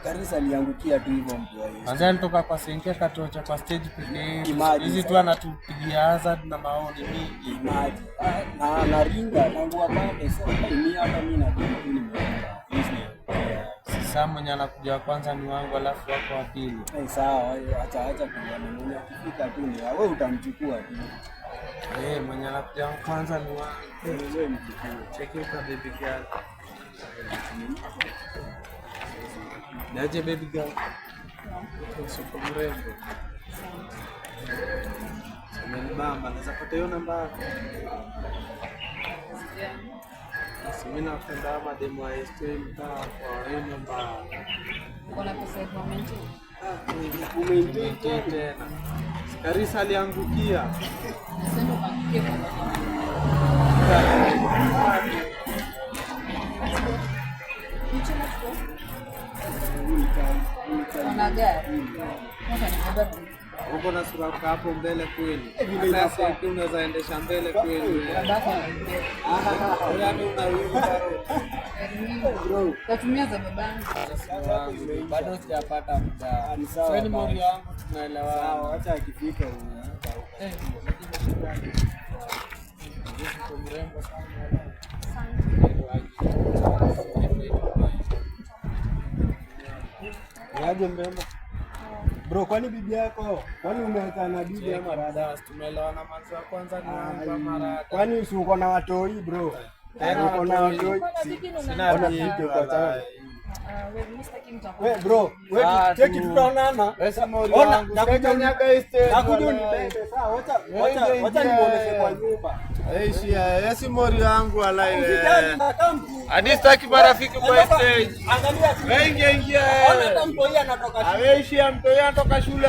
Karisa aliangukia tu hivyo mtu wa Yesu. Kwanza nitoka kwa Senke katocha kwa stage pekee. Hizi tu anatupigia hazard na maoni mingi. Na ringa tangu apande sasa mimi hata mimi na bibi nimeenda. Sasa mwenye anakuja kwanza ni wangu alafu wako wa pili. Sawa, acha kuona mwenye akifika tu ni wewe utamchukua tu. Mwenye anakuja kwanza ni wangu. Wewe mchukue. Cheki kwa baby girl. Naje baby girl. Soko mrembo. Bamba naweza pata hiyo namba. Mimi napenda mademo ya STM kwa hiyo namba. Kuna pesa kwa menti. Umeingia tena. Karisa aliangukia. Nasema ukaangukia kwa uko na sura hapo mbele kweli. Sasa unaweza endesha mbele kweli. bro. Tatumia za babangu. Bado sijapata muda. Sasa ni mori wangu tunaelewa. Sawa, acha akifika mrembo sana. Yaje mrembo. Bro, kwani bibi yako? Kwani umeacha na bibi ama rada? Tumeelewana manzi wa kwanza ni wangu mara. Kwani si uko na watoi bro? Uko na watoi? Sina bibi kwa chana. Wewe bro, wewe cheki tutaonana. Ona nakujanyaga estate. Nakuja nibebe sawa. Wacha nimuoneshe kwa nyumba. Yesi mori wangu alai. Hadi sitaki marafiki kwa stage. Angalia. Wengi ingia. Ona hata mtoi anatoka shule. Aweishia mtoi anatoka shule.